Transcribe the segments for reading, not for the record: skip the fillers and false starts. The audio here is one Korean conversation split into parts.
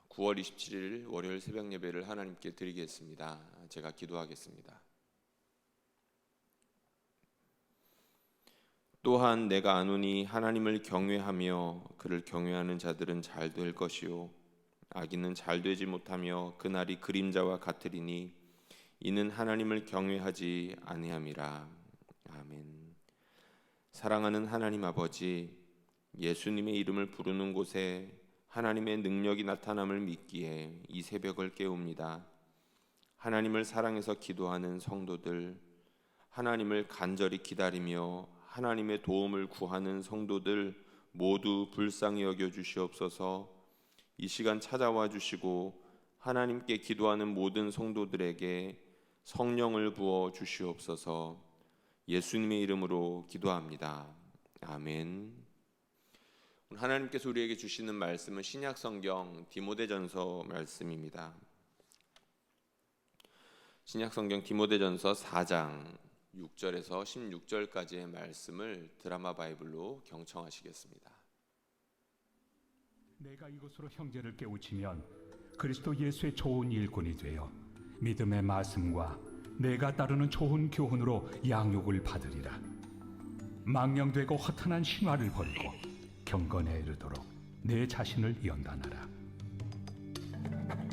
9월 27일 월요일 새벽 예배를 하나님께 드리겠습니다. 제가 기도하겠습니다. 또한 내가 아노니 하나님을 경외하며 그를 경외하는 자들은 잘 될 것이요 악인은 잘 되지 못하며 그날이 그림자와 같으리니 이는 하나님을 경외하지 아니함이라. 아멘. 사랑하는 하나님 아버지, 예수님의 이름을 부르는 곳에 하나님의 능력이 나타남을 믿기에 이 새벽을 깨웁니다. 하나님을 사랑해서 기도하는 성도들, 하나님을 간절히 기다리며 하나님의 도움을 구하는 성도들 모두 불쌍히 여겨 주시옵소서. 이 시간 찾아와 주시고 하나님께 기도하는 모든 성도들에게 성령을 부어 주시옵소서. 예수님의 이름으로 기도합니다. 아멘. 하나님께서 우리에게 주시는 말씀은 신약성경 디모데전서 말씀입니다. 신약성경 디모데전서 4장 6절에서 16절까지의 말씀을 드라마 바이블로 경청하시겠습니다. 내가 이것으로 형제를 깨우치면 그리스도 예수의 좋은 일꾼이 되어 믿음의 말씀과 내가 따르는 좋은 교훈으로 양육을 받으리라. 망령되고 허탄한 신화를 버리고 경건에 이르도록 내 자신을 연단하라.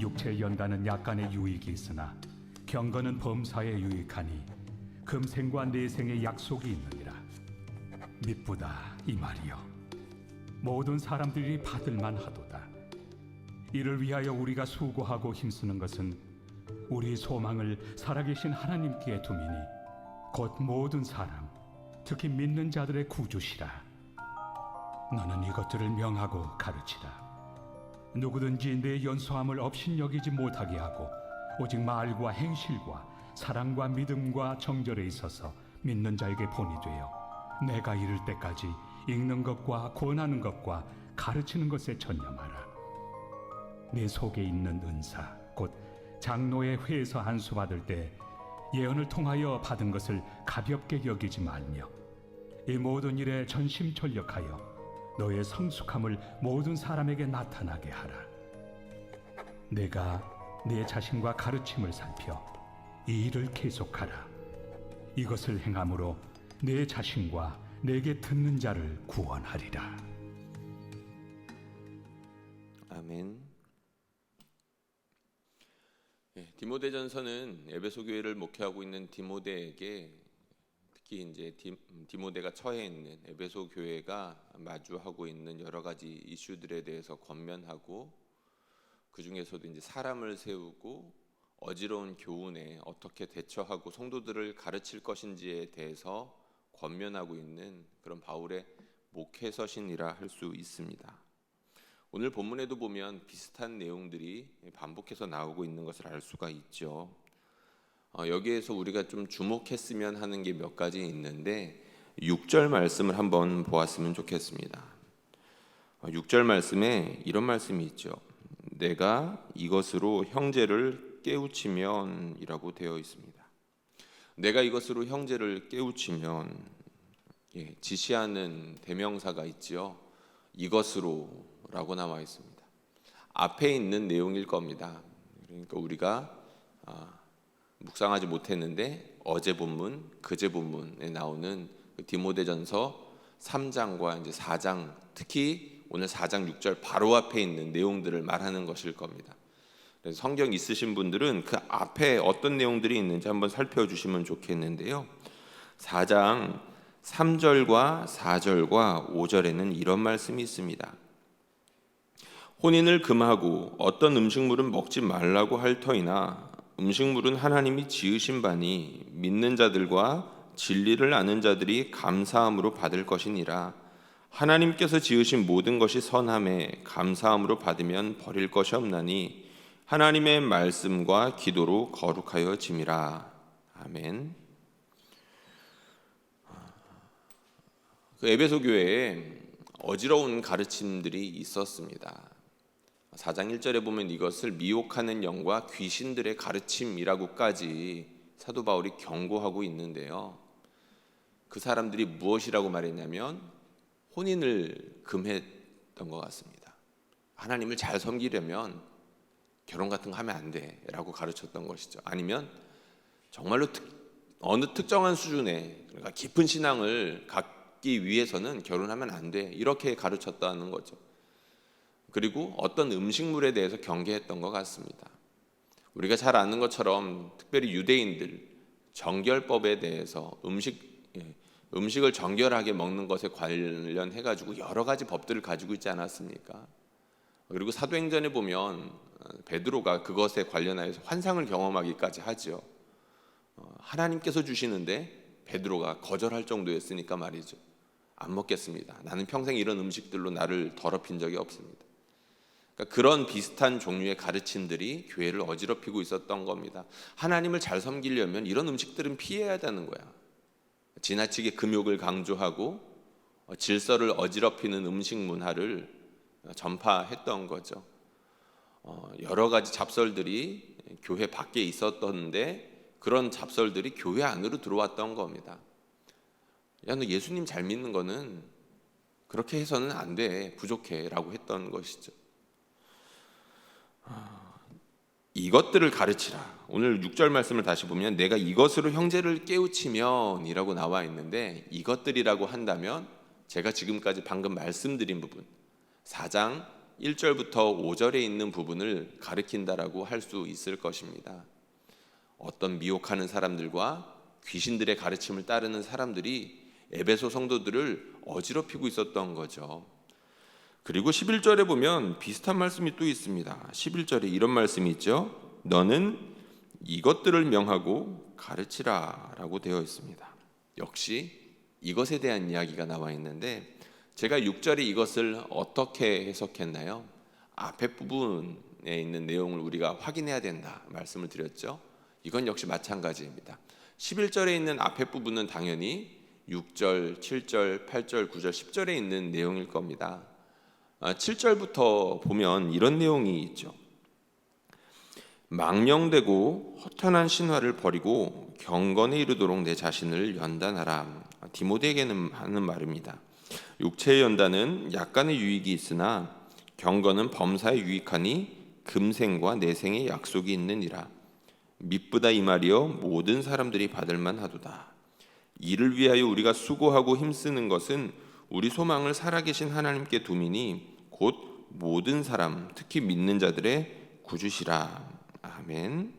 육체의 연단은 약간의 유익이 있으나 경건은 범사에 유익하니 금생과 내생의 약속이 있느니라. 미쁘다 이 말이여. 모든 사람들이 받을만 하도다. 이를 위하여 우리가 수고하고 힘쓰는 것은 우리 소망을 살아계신 하나님께 두미니 곧 모든 사람, 특히 믿는 자들의 구주시라. 너는 이것들을 명하고 가르치라. 누구든지 내 연소함을 업신여기지 못하게 하고 오직 말과 행실과 사랑과 믿음과 정절에 있어서 믿는 자에게 본이 되어 내가 이를 때까지 읽는 것과 권하는 것과 가르치는 것에 전념하라. 내 속에 있는 은사 곧 장로의 회에서 안수 받을 때 예언을 통하여 받은 것을 가볍게 여기지 말며 이 모든 일에 전심전력하여 너의 성숙함을 모든 사람에게 나타나게 하라. 내가 내 자신과 가르침을 살펴 이 일을 계속하라. 이것을 행함으로 내 자신과 내게 듣는 자를 구원하리라. 아멘. 디모데전서는 에베소 교회를 목회하고 있는 디모데에게 특히 이제 디모데가 처해 있는 에베소 교회가 마주하고 있는 여러 가지 이슈들에 대해서 권면하고 그 중에서도 이제 사람을 세우고 어지러운 교훈에 어떻게 대처하고 성도들을 가르칠 것인지에 대해서 권면하고 있는 그런 바울의 목회서신이라 할 수 있습니다. 오늘 본문에도 보면 비슷한 내용들이 반복해서 나오고 있는 것을 알 수가 있죠. 여기에서 우리가 좀 주목했으면 하는 게 몇 가지 있는데 6절 말씀을 한번 보았으면 좋겠습니다. 6절 말씀에 이런 말씀이 있죠. 내가 이것으로 형제를 깨우치면 이라고 되어 있습니다. 내가 이것으로 형제를 깨우치면 지시하는 대명사가 있죠. 이것으로 라고 나와 있습니다. 앞에 있는 내용일 겁니다. 그러니까 우리가 묵상하지 못했는데 어제 본문, 그제 본문에 나오는 디모데전서 3장과 이제 4장, 특히 오늘 4장 6절 바로 앞에 있는 내용들을 말하는 것일 겁니다. 그래서 성경 있으신 분들은 그 앞에 어떤 내용들이 있는지 한번 살펴주시면 좋겠는데요. 4장 3절과 4절과 5절에는 이런 말씀이 있습니다. 혼인을 금하고 어떤 음식물은 먹지 말라고 할 터이나 음식물은 하나님이 지으신 바니 믿는 자들과 진리를 아는 자들이 감사함으로 받을 것이니라. 하나님께서 지으신 모든 것이 선함에 감사함으로 받으면 버릴 것이 없나니 하나님의 말씀과 기도로 거룩하여 짐이라. 아멘. 그 에베소 교회에 어지러운 가르침들이 있었습니다. 4장 1절에 보면 이것을 미혹하는 영과 귀신들의 가르침이라고까지 사도 바울이 경고하고 있는데요. 그 사람들이 무엇이라고 말했냐면 혼인을 금했던 것 같습니다. 하나님을 잘 섬기려면 결혼 같은 거 하면 안 돼라고 가르쳤던 것이죠. 아니면 정말로 어느 특정한 수준의, 그러니까 깊은 신앙을 갖기 위해서는 결혼하면 안 돼, 이렇게 가르쳤다는 거죠. 그리고 어떤 음식물에 대해서 경계했던 것 같습니다. 우리가 잘 아는 것처럼 특별히 유대인들 정결법에 대해서 음식을 정결하게 먹는 것에 관련해 가지고 여러 가지 법들을 가지고 있지 않았습니까? 그리고 사도행전에 보면 베드로가 그것에 관련하여서 환상을 경험하기까지 하죠. 하나님께서 주시는데 베드로가 거절할 정도였으니까 말이죠. 안 먹겠습니다. 나는 평생 이런 음식들로 나를 더럽힌 적이 없습니다. 그러니까 그런 비슷한 종류의 가르침들이 교회를 어지럽히고 있었던 겁니다. 하나님을 잘 섬기려면 이런 음식들은 피해야 되는 거야. 지나치게 금욕을 강조하고 질서를 어지럽히는 음식 문화를 전파했던 거죠. 여러 가지 잡설들이 교회 밖에 있었던데 그런 잡설들이 교회 안으로 들어왔던 겁니다. 야, 너 예수님 잘 믿는 거는 그렇게 해서는 안 돼, 부족해 라고 했던 것이죠. 이것들을 가르치라. 오늘 6절 말씀을 다시 보면 내가 이것으로 형제를 깨우치면 이라고 나와 있는데, 이것들이라고 한다면 제가 지금까지 방금 말씀드린 부분 4장 1절부터 5절에 있는 부분을 가르친다라고 할 수 있을 것입니다. 어떤 미혹하는 사람들과 귀신들의 가르침을 따르는 사람들이 에베소 성도들을 어지럽히고 있었던 거죠. 그리고 11절에 보면 비슷한 말씀이 또 있습니다. 11절에 이런 말씀이 있죠. 너는 이것들을 명하고 가르치라 라고 되어 있습니다. 역시 이것에 대한 이야기가 나와 있는데, 제가 6절에 이것을 어떻게 해석했나요? 앞에 부분에 있는 내용을 우리가 확인해야 된다 말씀을 드렸죠. 이건 역시 마찬가지입니다. 11절에 있는 앞에 부분은 당연히 6절, 7절, 8절, 9절, 10절에 있는 내용일 겁니다. 7절부터 보면 이런 내용이 있죠. 망령되고 허탄한 신화를 버리고 경건에 이르도록 내 자신을 연단하라. 디모데에게는 하는 말입니다. 육체의 연단은 약간의 유익이 있으나 경건은 범사에 유익하니 금생과 내생의 약속이 있느니라. 미쁘다 이 말이여 모든 사람들이 받을 만하도다. 이를 위하여 우리가 수고하고 힘쓰는 것은 우리 소망을 살아계신 하나님께 두미니 곧 모든 사람 특히 믿는 자들의 구주시라. 아멘.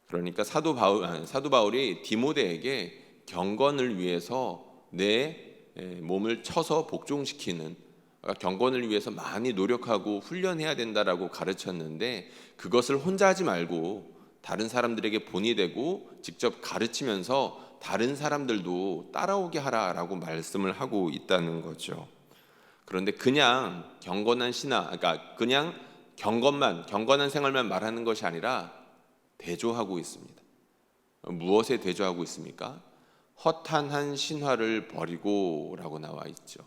그러니까 사도 바울이 디모데에게 경건을 위해서 내 몸을 쳐서 복종시키는, 그러니까 경건을 위해서 많이 노력하고 훈련해야 된다라고 가르쳤는데, 그것을 혼자 하지 말고 다른 사람들에게 본이 되고 직접 가르치면서 다른 사람들도 따라오게 하라라고 말씀을 하고 있다는 거죠. 그런데 그냥 경건한 신앙, 그러니까 그냥 경건한 생활만 말하는 것이 아니라 대조하고 있습니다. 무엇에 대조하고 있습니까? 허탄한 신화를 버리고 라고 나와 있죠.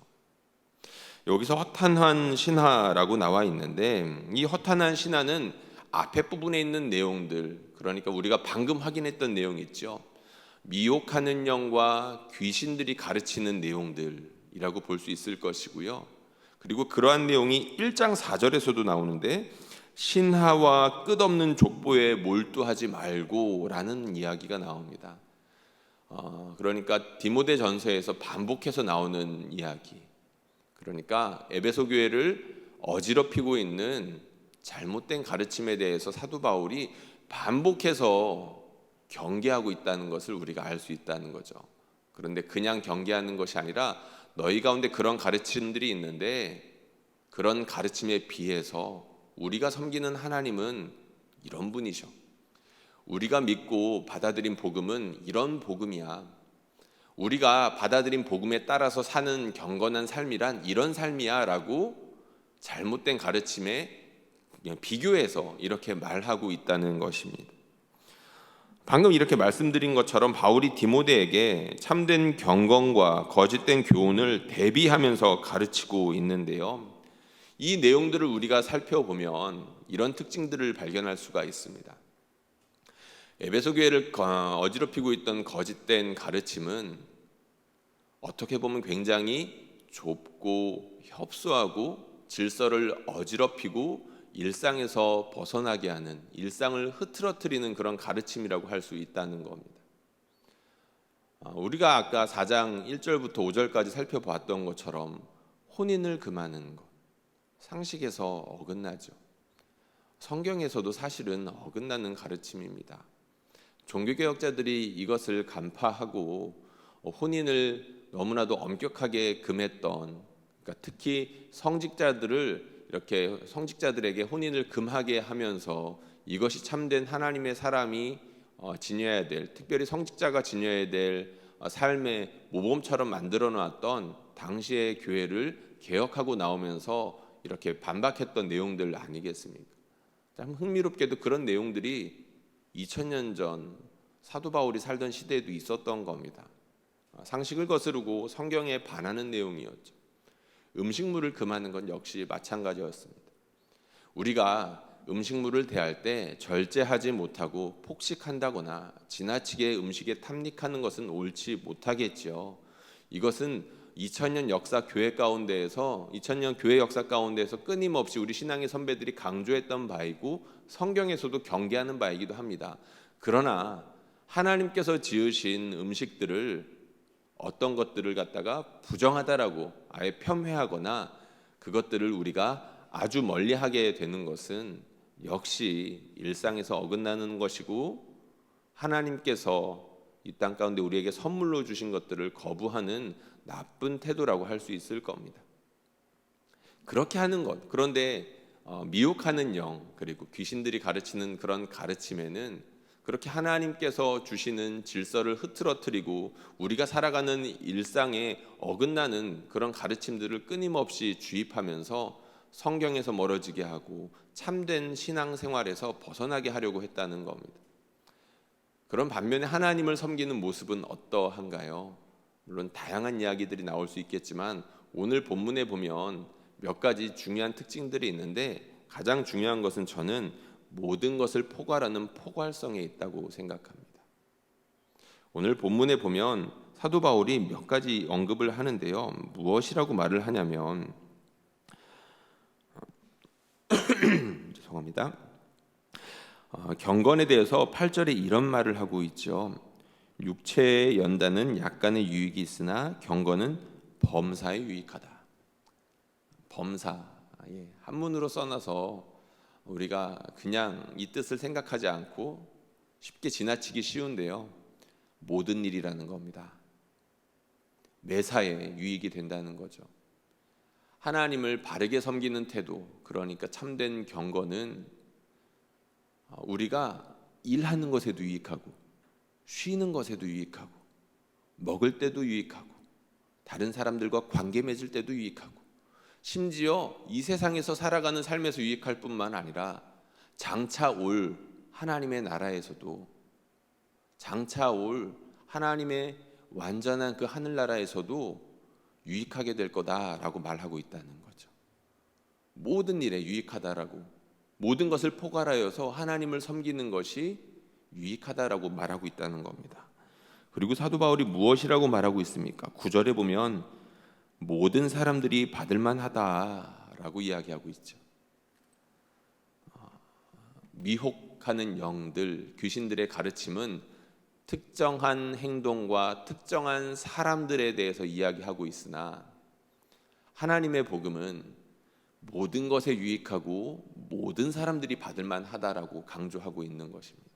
여기서 허탄한 신화라고 나와 있는데, 이 허탄한 신화는 앞에 부분에 있는 내용들, 그러니까 우리가 방금 확인했던 내용이 있죠. 미혹하는 영과 귀신들이 가르치는 내용들이라고 볼 수 있을 것이고요. 그리고 그러한 내용이 1장 4절에서도 나오는데, 신하와 끝없는 족보에 몰두하지 말고 라는 이야기가 나옵니다. 그러니까 디모데 전서에서 반복해서 나오는 이야기, 그러니까 에베소 교회를 어지럽히고 있는 잘못된 가르침에 대해서 사도 바울이 반복해서 경계하고 있다는 것을 우리가 알 수 있다는 거죠. 그런데 그냥 경계하는 것이 아니라 너희 가운데 그런 가르침들이 있는데, 그런 가르침에 비해서 우리가 섬기는 하나님은 이런 분이셔. 우리가 믿고 받아들인 복음은 이런 복음이야. 우리가 받아들인 복음에 따라서 사는 경건한 삶이란 이런 삶이야 라고 잘못된 가르침에 비교해서 이렇게 말하고 있다는 것입니다. 방금 이렇게 말씀드린 것처럼 바울이 디모데에게 참된 경건과 거짓된 교훈을 대비하면서 가르치고 있는데요. 이 내용들을 우리가 살펴보면 이런 특징들을 발견할 수가 있습니다. 에베소 교회를 어지럽히고 있던 거짓된 가르침은 어떻게 보면 굉장히 좁고 협소하고 질서를 어지럽히고 일상에서 벗어나게 하는, 일상을 흐트러뜨리는 그런 가르침이라고 할 수 있다는 겁니다. 우리가 아까 4장 1절부터 5절까지 살펴보았던 것처럼 혼인을 금하는 것, 상식에서 어긋나죠. 성경에서도 사실은 어긋나는 가르침입니다. 종교개혁자들이 이것을 간파하고 혼인을 너무나도 엄격하게 금했던, 그러니까 특히 성직자들에게 혼인을 금하게 하면서 이것이 참된 하나님의 사람이 지녀야 될, 특별히 성직자가 지녀야 될 삶의 모범처럼 만들어 놨던 당시의 교회를 개혁하고 나오면서 이렇게 반박했던 내용들 아니겠습니까? 참 흥미롭게도 그런 내용들이 2000년 전 사도 바울이 살던 시대에도 있었던 겁니다. 상식을 거스르고 성경에 반하는 내용이었죠. 음식물을 금하는 건 역시 마찬가지였습니다. 우리가 음식물을 대할 때 절제하지 못하고 폭식한다거나 지나치게 음식에 탐닉하는 것은 옳지 못하겠지요. 이것은 2000년 교회 역사 가운데에서 끊임없이 우리 신앙의 선배들이 강조했던 바이고 성경에서도 경계하는 바이기도 합니다. 그러나 하나님께서 지으신 음식들을 어떤 것들을 갖다가 부정하다라고 아예 폄훼하거나 그것들을 우리가 아주 멀리하게 되는 것은 역시 일상에서 어긋나는 것이고 하나님께서 이 땅 가운데 우리에게 선물로 주신 것들을 거부하는 나쁜 태도라고 할 수 있을 겁니다. 그렇게 하는 것, 그런데 미혹하는 영, 그리고 귀신들이 가르치는 그런 가르침에는 그렇게 하나님께서 주시는 질서를 흐트러뜨리고 우리가 살아가는 일상에 어긋나는 그런 가르침들을 끊임없이 주입하면서 성경에서 멀어지게 하고 참된 신앙생활에서 벗어나게 하려고 했다는 겁니다. 그런 반면에 하나님을 섬기는 모습은 어떠한가요? 물론 다양한 이야기들이 나올 수 있겠지만 오늘 본문에 보면 몇 가지 중요한 특징들이 있는데 가장 중요한 것은 저는 모든 것을 포괄하는 포괄성에 있다고 생각합니다. 오늘 본문에 보면 사도 바울이 몇 가지 언급을 하는데요. 무엇이라고 말을 하냐면 죄송합니다. 경건에 대해서 8절에 이런 말을 하고 있죠. 육체의 연단은 약간의 유익이 있으나 경건은 범사에 유익하다. 범사, 한문으로 써놔서 우리가 그냥 이 뜻을 생각하지 않고 쉽게 지나치기 쉬운데요. 모든 일이라는 겁니다. 매사에 유익이 된다는 거죠. 하나님을 바르게 섬기는 태도, 그러니까 참된 경건은 우리가 일하는 것에도 유익하고 쉬는 것에도 유익하고 먹을 때도 유익하고 다른 사람들과 관계 맺을 때도 유익하고 심지어 이 세상에서 살아가는 삶에서 유익할 뿐만 아니라 장차 올 하나님의 나라에서도, 장차 올 하나님의 완전한 그 하늘나라에서도 유익하게 될 거다라고 말하고 있다는 거죠. 모든 일에 유익하다라고, 모든 것을 포괄하여서 하나님을 섬기는 것이 유익하다라고 말하고 있다는 겁니다. 그리고 사도 바울이 무엇이라고 말하고 있습니까? 9절에 보면 모든 사람들이 받을 만하다라고 이야기하고 있죠. 미혹하는 영들, 귀신들의 가르침은 특정한 행동과 특정한 사람들에 대해서 이야기하고 있으나 하나님의 복음은 모든 것에 유익하고 모든 사람들이 받을 만하다라고 강조하고 있는 것입니다.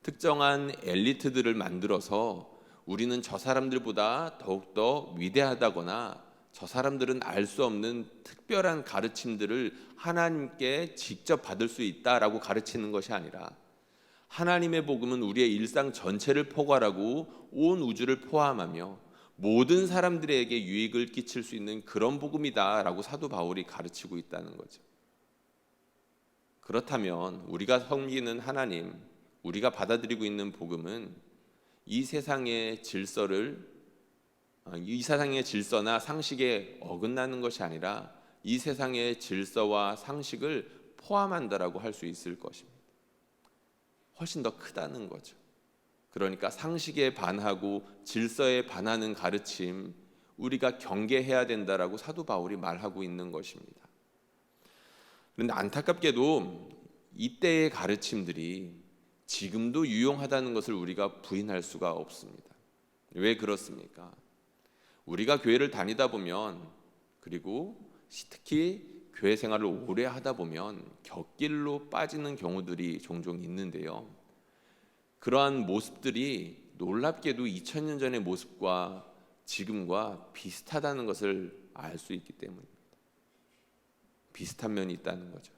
특정한 엘리트들을 만들어서 우리는 저 사람들보다 더욱더 위대하다거나 저 사람들은 알 수 없는 특별한 가르침들을 하나님께 직접 받을 수 있다라고 가르치는 것이 아니라 하나님의 복음은 우리의 일상 전체를 포괄하고 온 우주를 포함하며 모든 사람들에게 유익을 끼칠 수 있는 그런 복음이다라고 사도 바울이 가르치고 있다는 거죠. 그렇다면 우리가 섬기는 하나님, 우리가 받아들이고 있는 복음은 이 세상의 질서나 상식에 어긋나는 것이 아니라 이 세상의 질서와 상식을 포함한다라고 할 수 있을 것입니다. 훨씬 더 크다는 거죠. 그러니까 상식에 반하고 질서에 반하는 가르침, 우리가 경계해야 된다라고 사도 바울이 말하고 있는 것입니다. 그런데 안타깝게도 이때의 가르침들이 지금도 유용하다는 것을 우리가 부인할 수가 없습니다. 왜 그렇습니까? 우리가 교회를 다니다 보면, 그리고 특히 교회 생활을 오래 하다 보면 곁길로 빠지는 경우들이 종종 있는데요. 그러한 모습들이 놀랍게도 2000년 전의 모습과 지금과 비슷하다는 것을 알 수 있기 때문입니다. 비슷한 면이 있다는 거죠.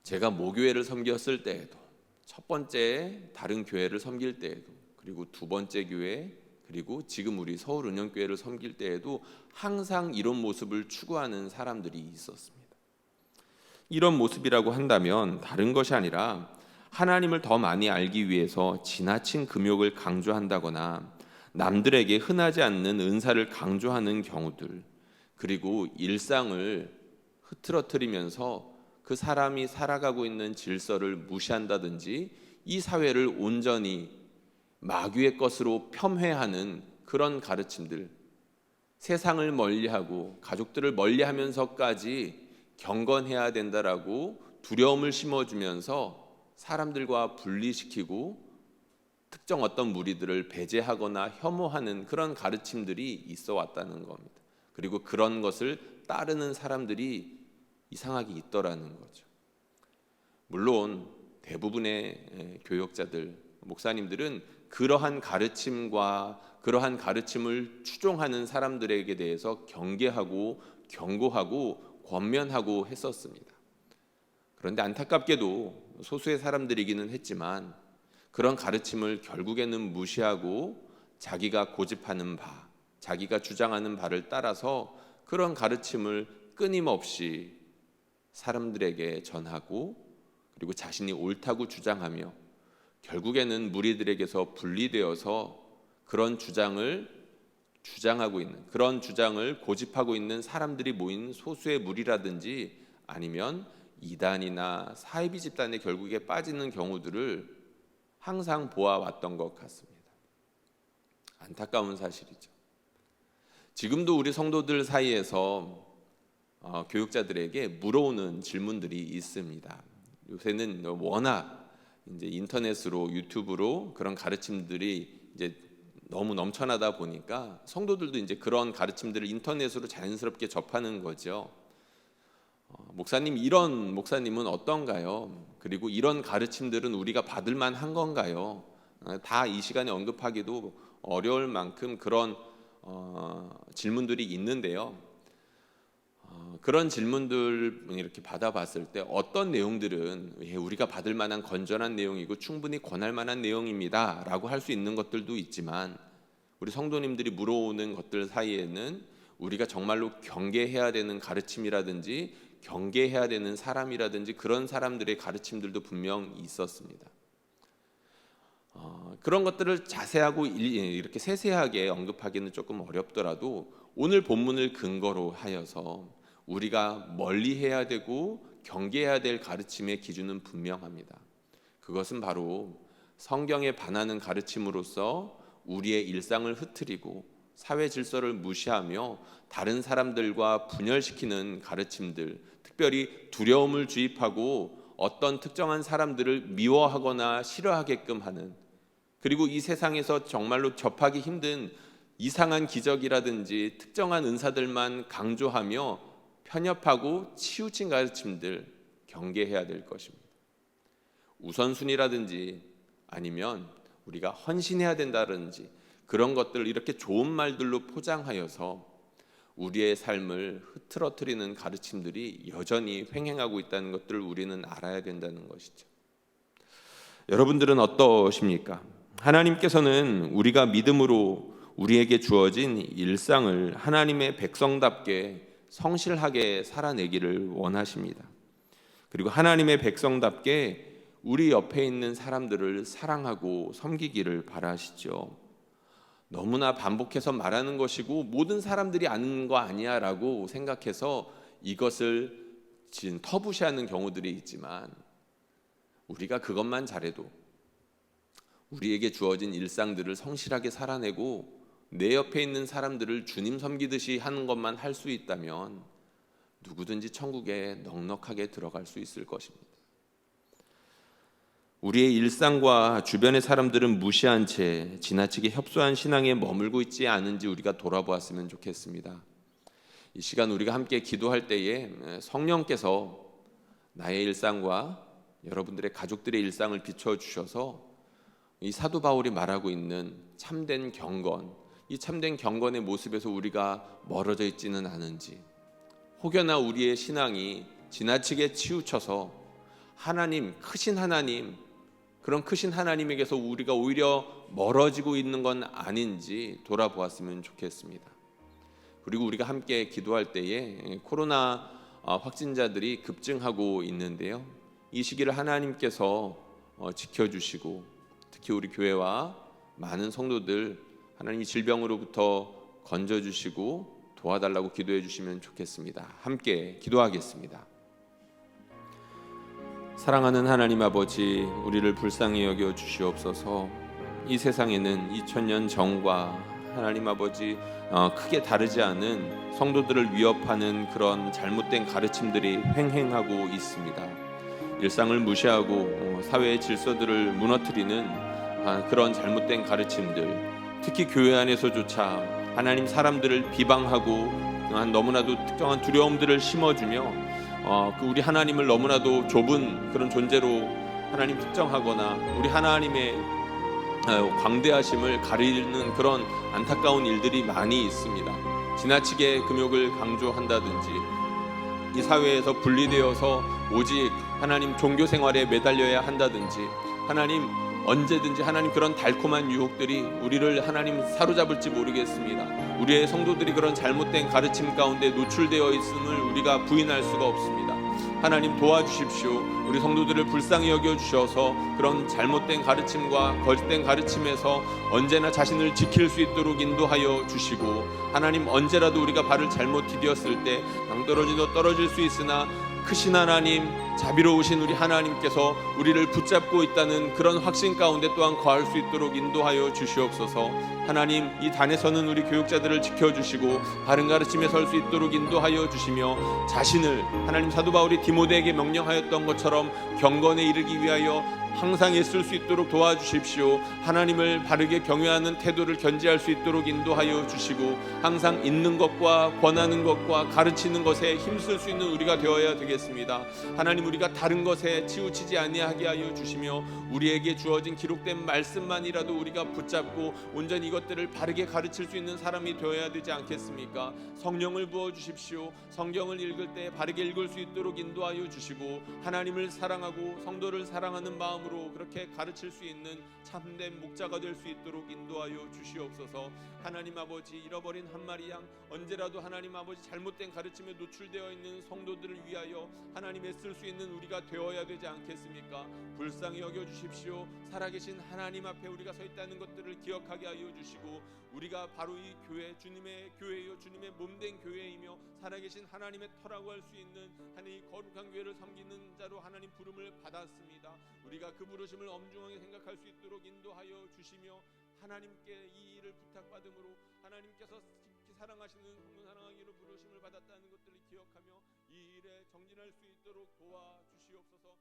제가 모교회를 섬겼을 때에도, 첫 번째 다른 교회를 섬길 때에도, 그리고 두 번째 교회, 그리고 지금 우리 서울은영교회를 섬길 때에도 항상 이런 모습을 추구하는 사람들이 있었습니다. 이런 모습이라고 한다면 다른 것이 아니라 하나님을 더 많이 알기 위해서 지나친 금욕을 강조한다거나 남들에게 흔하지 않는 은사를 강조하는 경우들, 그리고 일상을 흐트러뜨리면서 그 사람이 살아가고 있는 질서를 무시한다든지 이 사회를 온전히 마귀의 것으로 폄훼하는 그런 가르침들, 세상을 멀리하고 가족들을 멀리하면서까지 경건해야 된다라고 두려움을 심어주면서 사람들과 분리시키고 특정 어떤 무리들을 배제하거나 혐오하는 그런 가르침들이 있어 왔다는 겁니다. 그리고 그런 것을 따르는 사람들이 이상하게 있더라는 거죠. 물론 대부분의 교역자들, 목사님들은 그러한 가르침과 그러한 가르침을 추종하는 사람들에게 대해서 경계하고 경고하고 권면하고 했었습니다. 그런데 안타깝게도 소수의 사람들이기는 했지만 그런 가르침을 결국에는 무시하고 자기가 고집하는 바, 자기가 주장하는 바를 따라서 그런 가르침을 끊임없이 사람들에게 전하고, 그리고 자신이 옳다고 주장하며 결국에는 무리들에게서 분리되어서 그런 주장을 주장하고 있는, 그런 주장을 고집하고 있는 사람들이 모인 소수의 무리라든지 아니면 이단이나 사이비 집단에 결국에 빠지는 경우들을 항상 보아왔던 것 같습니다. 안타까운 사실이죠. 지금도 우리 성도들 사이에서 교육자들에게 물어오는 질문들이 있습니다. 요새는 워낙 이제 인터넷으로, 유튜브로 그런 가르침들이 이제 너무 넘쳐나다 보니까 성도들도 이제 그런 가르침들을 인터넷으로 자연스럽게 접하는 거죠. 목사님, 이런 목사님은 어떤가요? 그리고 이런 가르침들은 우리가 받을 만한 건가요? 다 이 시간에 언급하기도 어려울 만큼 그런 질문들이 있는데요. 그런 질문들 이렇게 받아봤을 때 어떤 내용들은 우리가 받을 만한 건전한 내용이고 충분히 권할 만한 내용입니다 라고 할 수 있는 것들도 있지만, 우리 성도님들이 물어오는 것들 사이에는 우리가 정말로 경계해야 되는 가르침이라든지 경계해야 되는 사람이라든지 그런 사람들의 가르침들도 분명 있었습니다. 그런 것들을 자세하고 이렇게 세세하게 언급하기는 조금 어렵더라도 오늘 본문을 근거로 하여서 우리가 멀리해야 되고 경계해야 될 가르침의 기준은 분명합니다. 그것은 바로 성경에 반하는 가르침으로서 우리의 일상을 흐트리고 사회 질서를 무시하며 다른 사람들과 분열시키는 가르침들, 특별히 두려움을 주입하고 어떤 특정한 사람들을 미워하거나 싫어하게끔 하는, 그리고 이 세상에서 정말로 접하기 힘든 이상한 기적이라든지 특정한 은사들만 강조하며 편협하고 치우친 가르침들 경계해야 될 것입니다. 우선순위라든지 아니면 우리가 헌신해야 된다든지 그런 것들을 이렇게 좋은 말들로 포장하여서 우리의 삶을 흐트러뜨리는 가르침들이 여전히 횡행하고 있다는 것들을 우리는 알아야 된다는 것이죠. 여러분들은 어떠십니까? 하나님께서는 우리가 믿음으로 우리에게 주어진 일상을 하나님의 백성답게 성실하게 살아내기를 원하십니다. 그리고 하나님의 백성답게 우리 옆에 있는 사람들을 사랑하고 섬기기를 바라시죠. 너무나 반복해서 말하는 것이고 모든 사람들이 아는 거 아니야 라고 생각해서 이것을 터부시하는 경우들이 있지만, 우리가 그것만 잘해도, 우리에게 주어진 일상들을 성실하게 살아내고 내 옆에 있는 사람들을 주님 섬기듯이 하는 것만 할 수 있다면 누구든지 천국에 넉넉하게 들어갈 수 있을 것입니다. 우리의 일상과 주변의 사람들은 무시한 채 지나치게 협소한 신앙에 머물고 있지 않은지 우리가 돌아보았으면 좋겠습니다. 이 시간 우리가 함께 기도할 때에 성령께서 나의 일상과 여러분들의 가족들의 일상을 비춰주셔서 이 사도 바울이 말하고 있는 참된 경건, 이 참된 경건의 모습에서 우리가 멀어져 있지는 않은지, 혹여나 우리의 신앙이 지나치게 치우쳐서 하나님, 크신 하나님, 그런 크신 하나님에게서 우리가 오히려 멀어지고 있는 건 아닌지 돌아보았으면 좋겠습니다. 그리고 우리가 함께 기도할 때에 코로나 확진자들이 급증하고 있는데요, 이 시기를 하나님께서 지켜주시고 특히 우리 교회와 많은 성도들 하나님이 질병으로부터 건져주시고 도와달라고 기도해 주시면 좋겠습니다. 함께 기도하겠습니다. 사랑하는 하나님 아버지, 우리를 불쌍히 여겨 주시옵소서. 이 세상에는 2000년 전과 하나님 아버지 크게 다르지 않은 성도들을 위협하는 그런 잘못된 가르침들이 횡행하고 있습니다. 일상을 무시하고 사회의 질서들을 무너뜨리는 그런 잘못된 가르침들, 특히 교회 안에서조차 하나님 사람들을 비방하고 너무나도 특정한 두려움들을 심어주며 우리 하나님을 너무나도 좁은 그런 존재로 하나님 특정하거나 우리 하나님의 광대하심을 가리는 그런 안타까운 일들이 많이 있습니다. 지나치게 금욕을 강조한다든지 이 사회에서 분리되어서 오직 하나님 종교 생활에 매달려야 한다든지, 하나님 언제든지 하나님 그런 달콤한 유혹들이 우리를 하나님 사로잡을지 모르겠습니다. 우리의 성도들이 그런 잘못된 가르침 가운데 노출되어 있음을 우리가 부인할 수가 없습니다. 하나님 도와주십시오. 우리 성도들을 불쌍히 여겨주셔서 그런 잘못된 가르침과 거짓된 가르침에서 언제나 자신을 지킬 수 있도록 인도하여 주시고, 하나님 언제라도 우리가 발을 잘못 디뎠을 때 낭떠러지도 떨어질 수 있으나 크신 하나님, 자비로우신 우리 하나님께서 우리를 붙잡고 있다는 그런 확신 가운데 또한 거할 수 있도록 인도하여 주시옵소서. 하나님, 이 단에서는 우리 교육자들을 지켜주시고 바른 가르침에 설 수 있도록 인도하여 주시며, 자신을 하나님 사도 바울이 디모데에게 명령하였던 것처럼 경건에 이르기 위하여 항상 애쓸 수 있도록 도와주십시오. 하나님을 바르게 경외하는 태도를 견지할 수 있도록 인도하여 주시고, 항상 있는 것과 권하는 것과 가르치는 것에 힘쓸 수 있는 우리가 되어야 되겠습니다. 하나님, 우리가 다른 것에 치우치지 아니하게 하여 주시며, 우리에게 주어진 기록된 말씀만이라도 우리가 붙잡고 온전히 이것들을 바르게 가르칠 수 있는 사람이 되어야 되지 않겠습니까? 성령을 부어주십시오. 성경을 읽을 때 바르게 읽을 수 있도록 인도하여 주시고, 하나님을 사랑하고 성도를 사랑하는 마음으로 그렇게 가르칠 수 있는 참된 목자가 될 수 있도록 인도하여 주시옵소서. 하나님 아버지, 잃어버린 한 마리 양, 언제라도 하나님 아버지 잘못된 가르침에 노출되어 있는 성도들을 위하여 하나님 애쓸 수 있는 우리가 되어야 되지 않겠습니까? 불쌍히 여겨주십시오. 살아계신 하나님 앞에 우리가 서 있다는 것들을 기억하게 하여 주시고, 우리가 바로 이 교회, 주님의 교회요, 주님의 몸된 교회이며 살아계신 하나님의 터라고 할 수 있는 하나님 거룩한 교회를 섬기는 자로 하나님 부름을 받았습니다. 우리가 그 부르심을 엄중하게 생각할 수 있도록 인도하여 주시며, 하나님께 이 일을 부탁받음으로 하나님께서 깊이 사랑하시는 성도 사랑하기로 부르심을 받았다는 것들을 기억하며 이 일에 정진할 수 있도록 도와주시옵소서.